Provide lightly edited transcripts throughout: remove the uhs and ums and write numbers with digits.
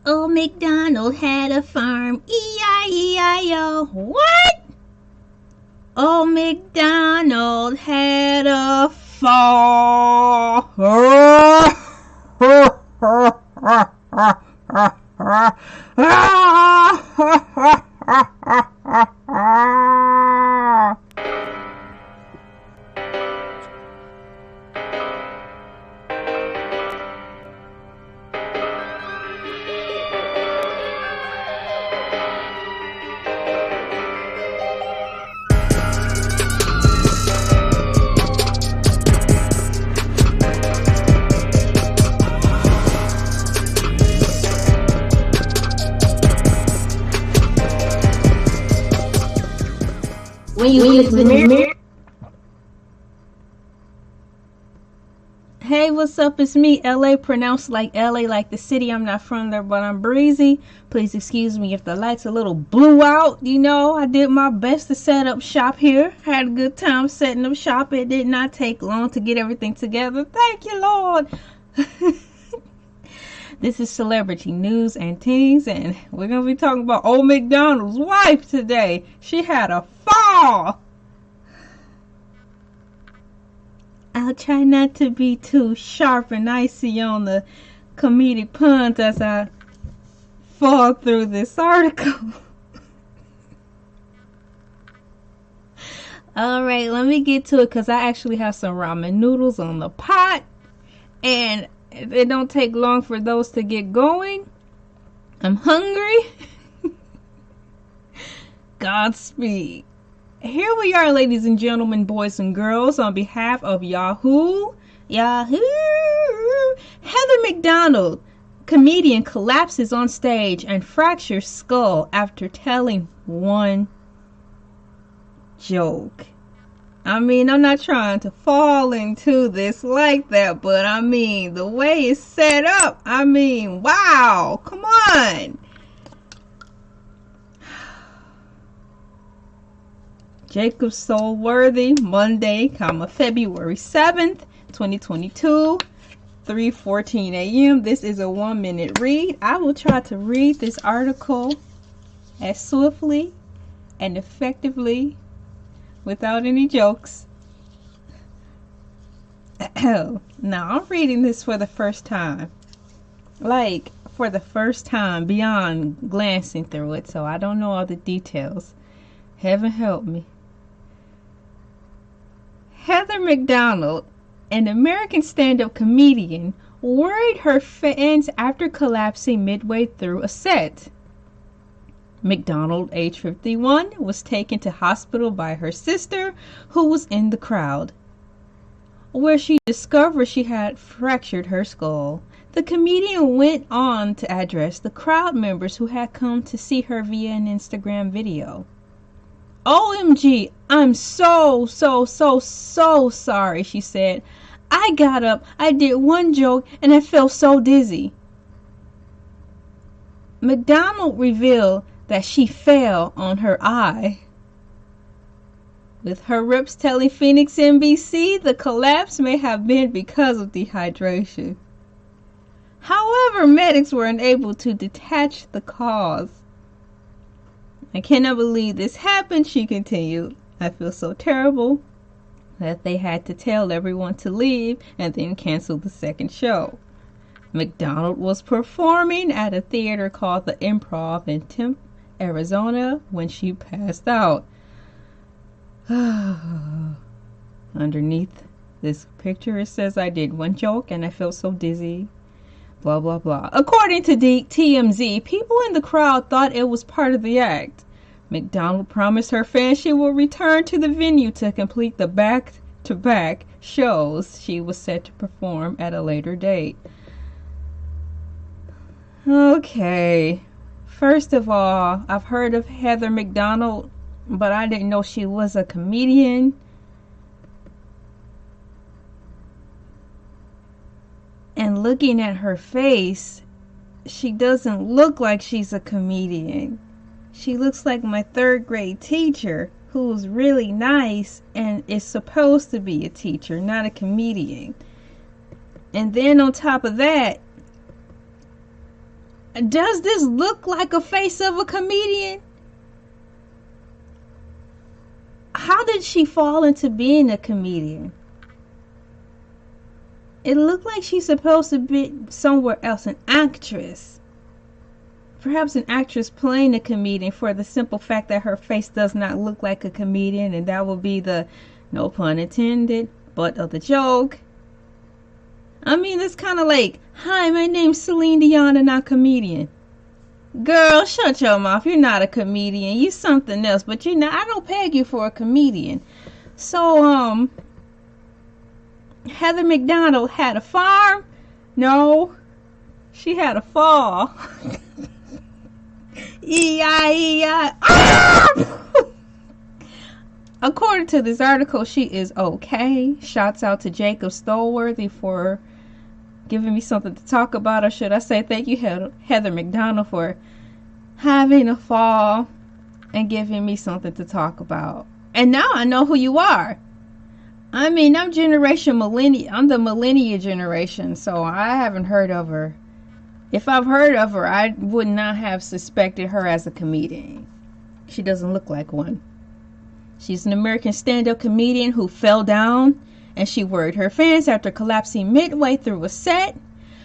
Old McDonald had a farm, E-I-E-I-O. What? Old McDonald had a farm. When you look in the mirror. Hey, what's up? It's me, Elay, pronounced like LA, like the city. I'm not from there, but I'm breezy. Please excuse me if the light's a little blue out. You know, I did my best to set up shop here. Had a good time setting up shop. It did not take long to get everything together. Thank you, Lord. This is Celebrity News and Teens, and we're going to be talking about old McDonald's wife today. She had a fall. I'll try not to be too sharp and icy on the comedic puns as I fall through this article. Alright, let me get to it because I actually have some ramen noodles on the pot, and it don't take long for those to get going. I'm hungry. Godspeed. Here we are, ladies and gentlemen, boys and girls, on behalf of Yahoo. Heather McDonald, comedian, collapses on stage and fractures skull after telling one joke. I mean, I'm not trying to fall into this like that, but I mean, the way it's set up, I mean, wow, come on. Jacob Soulworthy, Monday, February 7th, 2022, 3:14 a.m. This is a 1-minute read. I will try to read this article as swiftly and effectively without any jokes. Now, I'm reading this for the first time. Like, for the first time, beyond glancing through it, so I don't know all the details. Heaven help me. Heather McDonald, an American stand-up comedian, worried her fans after collapsing midway through a set. McDonald, age 51, was taken to hospital by her sister, who was in the crowd, where she discovered she had fractured her skull. The comedian went on to address the crowd members who had come to see her via an Instagram video. OMG, I'm so sorry, she said. I got up, I did one joke, and I felt so dizzy. McDonald revealed that she fell on her eye. With her reps telling Phoenix NBC the collapse may have been because of dehydration. However, medics were unable to detach the cause. I cannot believe this happened, she continued. I feel so terrible that they had to tell everyone to leave and then cancel the second show. McDonald was performing at a theater called the Improv in Tempe, Arizona, when she passed out. Underneath this picture it says, I did one joke and I felt so dizzy. Blah blah blah. According to TMZ, people in the crowd thought it was part of the act. McDonald promised her fans she will return to the venue to complete the back-to-back shows she was set to perform at a later date. Okay. First of all, I've heard of Heather McDonald, but I didn't know she was a comedian. And looking at her face, she doesn't look like she's a comedian. She looks like my 3rd grade teacher, who's really nice and is supposed to be a teacher, not a comedian. And then on top of that, Does this look like a face of a comedian? How did she fall into being a comedian? It looked like she's supposed to be somewhere else, an actress. Perhaps an actress playing a comedian for the simple fact that her face does not look like a comedian, and that will be the, no pun intended, butt of the joke. I mean, it's kind of like, hi, my name's Celine Dion and I'm a comedian. Girl, shut your mouth. You're not a comedian. You're something else, but you're not. I don't peg you for a comedian. So, Heather McDonald had a farm? No, she had a fall. E-I-E-I. Ah! According to this article, she is okay. Shouts out to Jacob Stolworthy for giving me something to talk about, or should I say thank you, Heather McDonald, for having a fall and giving me something to talk about. And now I know who you are. I mean, I'm the millennial generation, so I haven't heard of her. If I've heard of her, I would not have suspected her as a comedian. She doesn't look like one. She's an American stand-up comedian who fell down, and she worried her fans after collapsing midway through a set.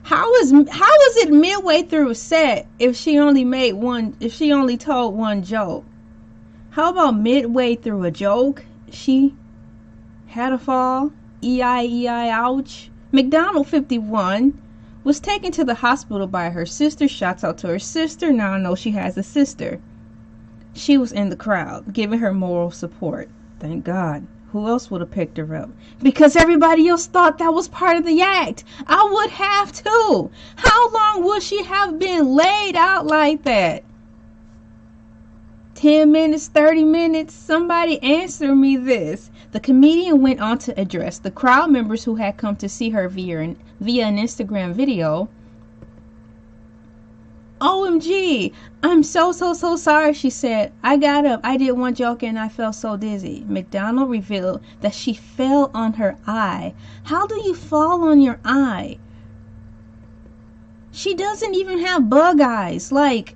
How is it midway through a set if she only told one joke? How about midway through a joke, she had a fall? E-I-E-I, ouch. McDonald, 51, was taken to the hospital by her sister. Shouts out to her sister. Now I know she has a sister. She was in the crowd, giving her moral support. Thank God. Who else would have picked her up? Because everybody else thought that was part of the act. I would have too. How long would she have been laid out like that? 10 minutes, 30 minutes? Somebody answer me this. The comedian went on to address the crowd members who had come to see her via an Instagram video. OMG, I'm so sorry, she said. I got up, I did one joke, and I felt so dizzy. McDonald revealed that she fell on her eye. How do you fall on your eye? She doesn't even have bug eyes. Like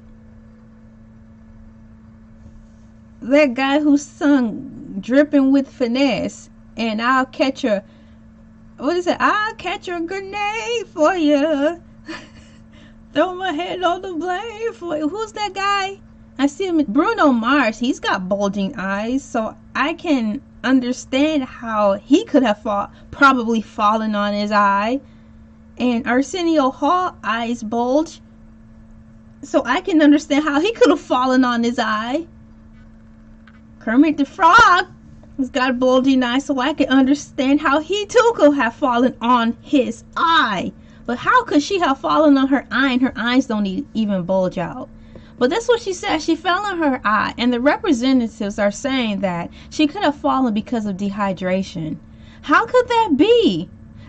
that guy who sung Dripping with Finesse and I'll catch a grenade for you. Throw my head on the blade for you. Who's that guy? I see him. Bruno Mars. He's got bulging eyes, so I can understand how he could have probably fallen on his eye. And Arsenio Hall eyes bulge, so I can understand how he could have fallen on his eye. Kermit the Frog has got bulging eyes, so I can understand how he too could have fallen on his eye. But how could she have fallen on her eye and her eyes don't even bulge out? But that's what she said. She fell on her eye, and the representatives are saying that she could have fallen because of dehydration. How could that be?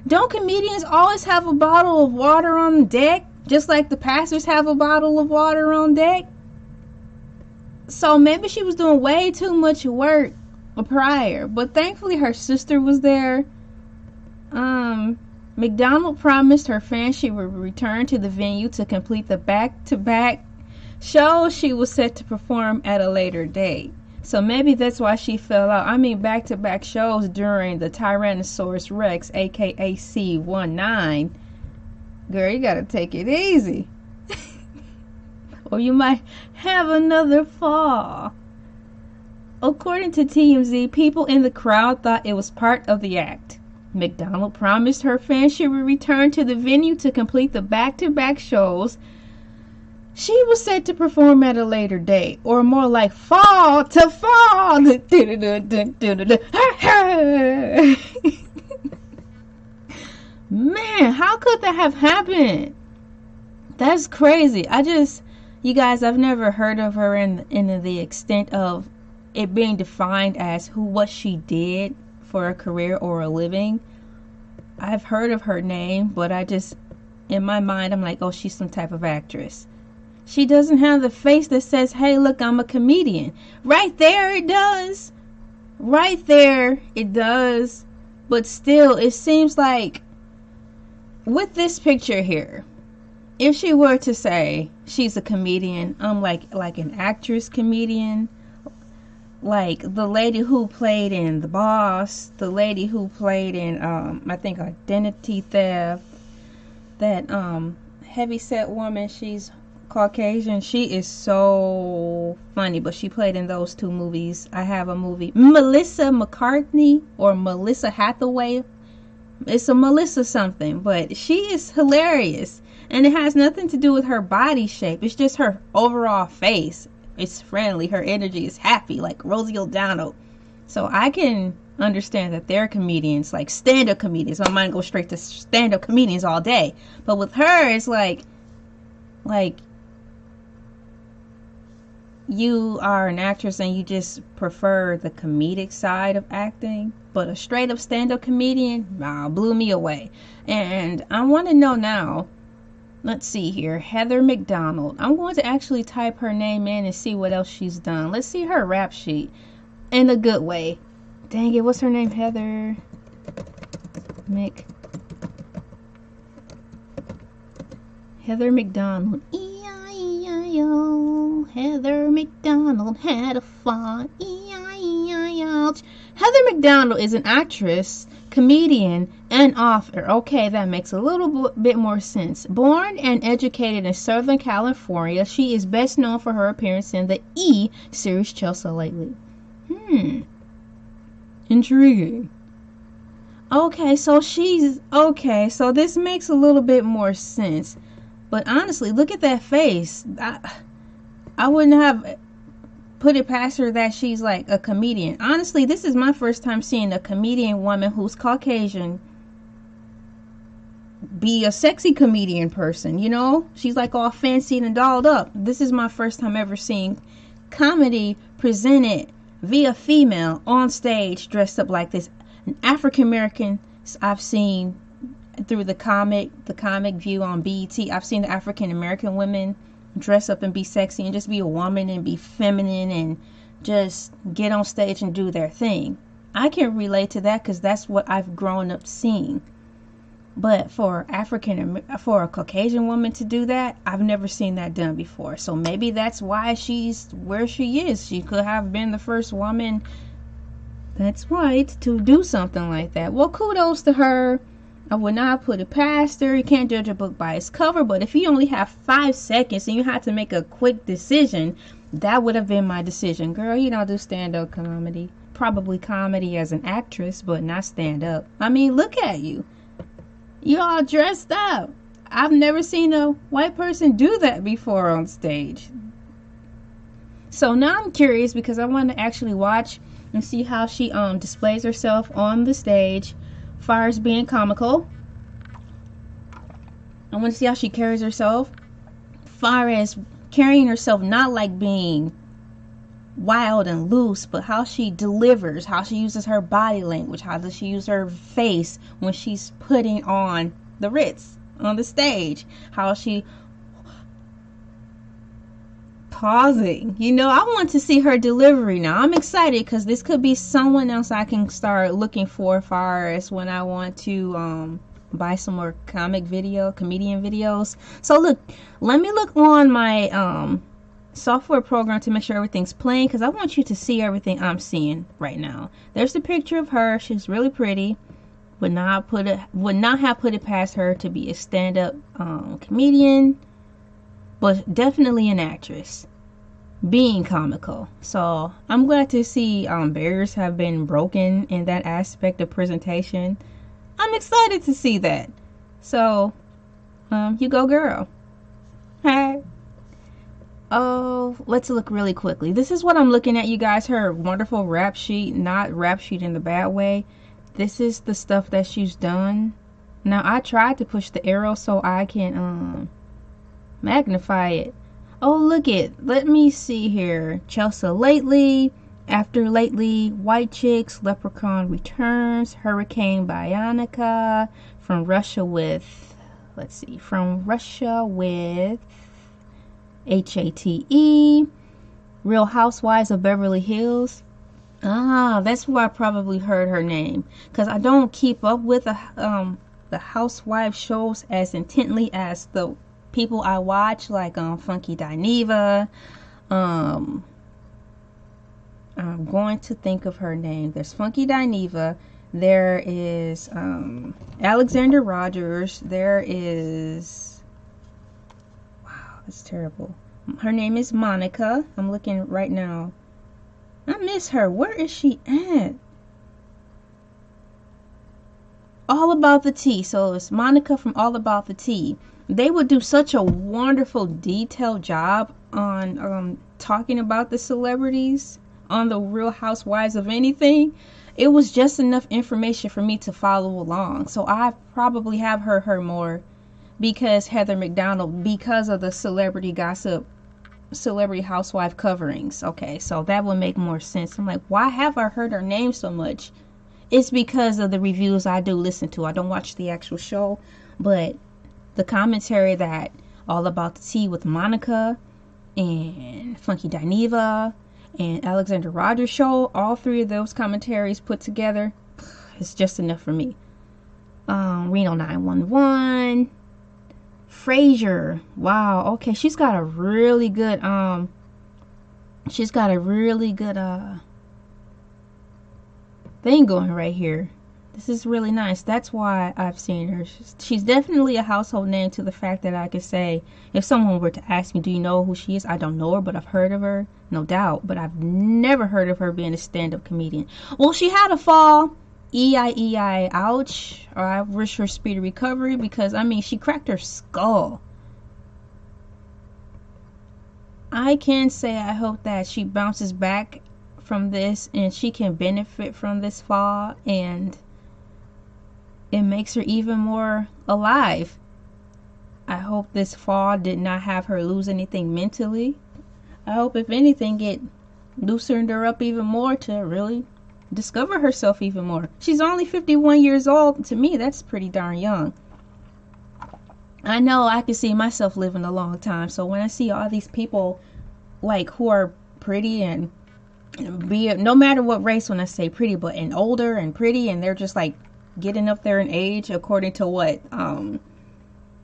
Don't comedians always have a bottle of water on deck, just like the pastors have a bottle of water on deck? So maybe she was doing way too much work prior, but thankfully her sister was there. McDonald promised her fans she would return to the venue to complete the back-to-back show she was set to perform at a later date. So maybe that's why she fell out. I mean, back-to-back shows during the Tyrannosaurus Rex, aka C19. Girl, you gotta take it easy. Or you might have another fall. According to TMZ, people in the crowd thought it was part of the act. McDonald promised her fans she would return to the venue to complete the back-to-back shows she was set to perform at a later date, or more like fall to fall. Man, how could that have happened? That's crazy. You guys, I've never heard of her in the extent of it being defined as what she did for a career or a living. I've heard of her name, but in my mind, I'm like, oh, she's some type of actress. She doesn't have the face that says, hey, look, I'm a comedian. Right there, it does. Right there, it does. But still, it seems like with this picture here, if she were to say she's a comedian, I'm like an actress comedian, like the lady who played in The Boss, the lady who played in I think Identity Theft, that heavyset woman, she's Caucasian. She is so funny, but she played in those two movies. I have a movie, Melissa McCartney or Melissa Hathaway. It's a Melissa something, but she is hilarious. And it has nothing to do with her body shape. It's just her overall face. It's friendly. Her energy is happy, like Rosie O'Donnell. So I can understand that they're comedians, like stand-up comedians. My mind goes straight to stand-up comedians all day. But with her, it's like you are an actress and you just prefer the comedic side of acting. But a straight up stand-up comedian, blew me away. And I want to know now, let's see here, Heather McDonald. I'm going to actually type her name in and see what else she's done. Let's see her rap sheet in a good way. Dang it, what's her name? Heather McDonald. E-I-E-I-O. Heather McDonald had a fun. E-I-E-I-O. Heather McDonald is an actress, comedian, and author. Okay, that makes a little bit more sense. Born and educated in Southern California, she is best known for her appearance in the E! series Chelsea lately. Intriguing. Okay, so this makes a little bit more sense. But honestly, look at that face. I wouldn't have put it past her that she's like a comedian. Honestly, this is my first time seeing a comedian woman who's Caucasian be a sexy comedian person, you know? She's like all fancy and dolled up. This is my first time ever seeing comedy presented via female on stage dressed up like this. An African American I've seen through the comic view on BET. I've seen the African American women dress up and be sexy and just be a woman and be feminine and just get on stage and do their thing. I can relate to that because that's what I've grown up seeing. But for a Caucasian woman to do that, I've never seen that done before. So maybe that's why she's where she is. She could have been the first woman that's white to do something like that. Well, kudos to her. I would not put it past her. You can't judge a book by its cover, but if you only have 5 seconds and you had to make a quick decision, that would have been my decision. Girl, you don't do stand-up comedy. Probably comedy as an actress, but not stand-up. I mean, look at you. You all dressed up. I've never seen a white person do that before on stage. So now I'm curious because I want to actually watch and see how she displays herself on the stage. Far as being comical, I want to see how she carries herself. Far as carrying herself, not like being wild and loose, but how she delivers, how she uses her body language, how does she use her face when she's putting on the Ritz on the stage, how she pausing. You know, I want to see her delivery now. I'm excited because this could be someone else I can start looking for far as when I want to buy some more comedian videos. So look, let me look on my software program to make sure everything's playing because I want you to see everything I'm seeing right now. There's the picture of her. She's really pretty. Would not have put it past her to be a stand-up comedian, but definitely an actress being comical. So I'm glad to see barriers have been broken in that aspect of presentation. I'm excited to see that. So you go, girl. Hey. Oh, let's look really quickly. This is what I'm looking at, you guys. Her wonderful rap sheet. Not rap sheet in the bad way. This is the stuff that she's done. Now I tried to push the arrow so I can magnify it. Oh, look it. Let me see here. Chelsea lately, after lately, White Chicks, Leprechaun Returns, Hurricane Bionica, From Russia with HATE, Real Housewives of Beverly Hills. That's where I probably heard her name, because I don't keep up with the housewife shows as intently as the people I watch, like Funky Dineva. I'm going to think of her name. There's Funky Dineva. There is Alexander Rogers. There is, wow, that's terrible. Her name is Monica. I'm looking right now. I miss her. Where is she at? All About the Tea. So it's Monica from All About the Tea. They would do such a wonderful detailed job on talking about the celebrities on the Real Housewives of anything. It was just enough information for me to follow along. So I probably have heard her more because Heather McDonald, because of the celebrity gossip, celebrity housewife coverings. Okay, so that would make more sense. I'm like, why have I heard her name so much? It's because of the reviews I do listen to. I don't watch the actual show, but the commentary that All About the Tea with Monica and Funky Dineva and Alexander Rogers show, all three of those commentaries put together, it's just enough for me. Reno 911, Frasier. Wow, okay, she's got a really good thing going right here. This is really nice. That's why I've seen her. She's definitely a household name, to the fact that I could say, if someone were to ask me, do you know who she is? I don't know her, but I've heard of her, no doubt. But I've never heard of her being a stand-up comedian. Well, she had a fall. E-I-E-I, ouch. Or I wish her speedy recovery, because, I mean, she cracked her skull. I can say I hope that she bounces back from this and she can benefit from this fall, and it makes her even more alive. I hope this fall did not have her lose anything mentally. I hope, if anything, it loosened her up even more to really discover herself even more. She's only 51 years old. To me, that's pretty darn young. I know I can see myself living a long time. So when I see all these people, like, who are pretty and no matter what race, when I say pretty, but and older and pretty, and they're just like getting up there in age according to what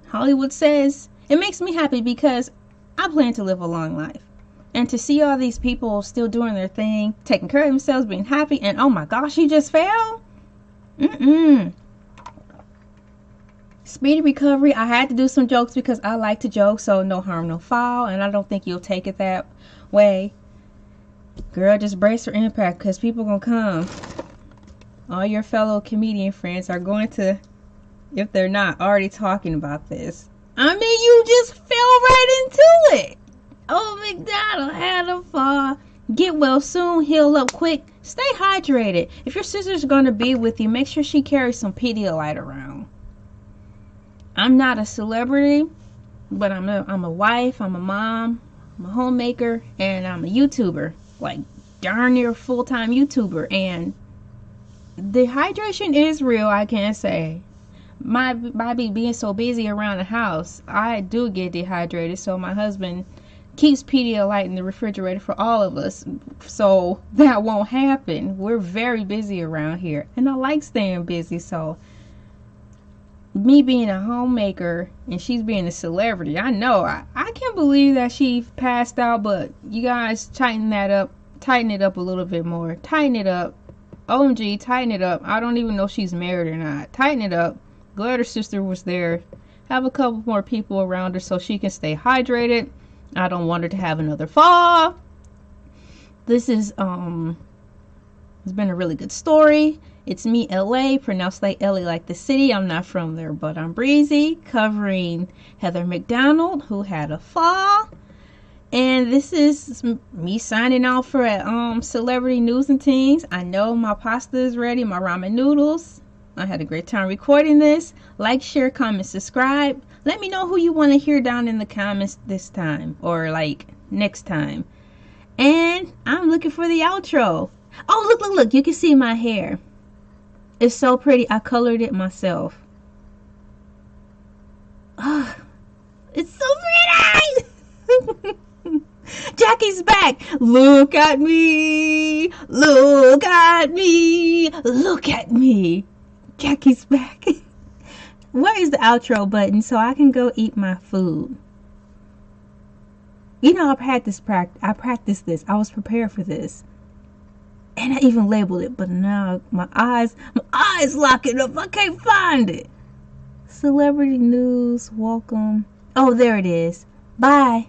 Hollywood says, it makes me happy, because I plan to live a long life. And to see all these people still doing their thing, taking care of themselves, being happy, and oh my gosh, you just fell? Speedy recovery. I had to do some jokes because I like to joke, so no harm, no foul, and I don't think you'll take it that way. Girl, just brace for impact, because people gonna come. All your fellow comedian friends are going to, if they're not already talking about this. I mean, you just fell right into it. Oh, McDonald had a fall. Get well soon, heal up quick, stay hydrated. If your sister's gonna be with you, make sure she carries some Pedialyte around. I'm not a celebrity, but I'm a wife, I'm a mom, I'm a homemaker, and I'm a YouTuber. Like, darn near full-time YouTuber, and dehydration is real. I can't say. My being so busy around the house, I do get dehydrated, so my husband keeps Pedialyte in the refrigerator for all of us, so that won't happen. We're very busy around here, and I like staying busy, so me being a homemaker and she's being a celebrity, I know I can't believe that she passed out. But you guys tighten it up a little bit more. Tighten it up. OMG, tighten it up. I don't even know if she's married or not. Tighten it up. Glad her sister was there. Have a couple more people around her so she can stay hydrated. I don't want her to have another fall. This is it's been a really good story. It's me, Elay, pronounced like Elay like the city. I'm not from there, but I'm breezy, covering Heather McDonald, who had a fall. And this is me signing off for Celebrity News and Teens. I know my pasta is ready, my ramen noodles. I had a great time recording this. Like, share, comment, subscribe. Let me know who you want to hear down in the comments this time, or like next time. And I'm looking for the outro. Oh, look, you can see my hair. It's so pretty. I colored it myself. Oh, it's so pretty. Jackie's back. Look at me. Look at me. Look at me. Jackie's back. What is the outro button so I can go eat my food? You know, I practiced this. I was prepared for this. And I even labeled it, but now my eyes locking up. I can't find it. Celebrity news, welcome. Oh, there it is. Bye.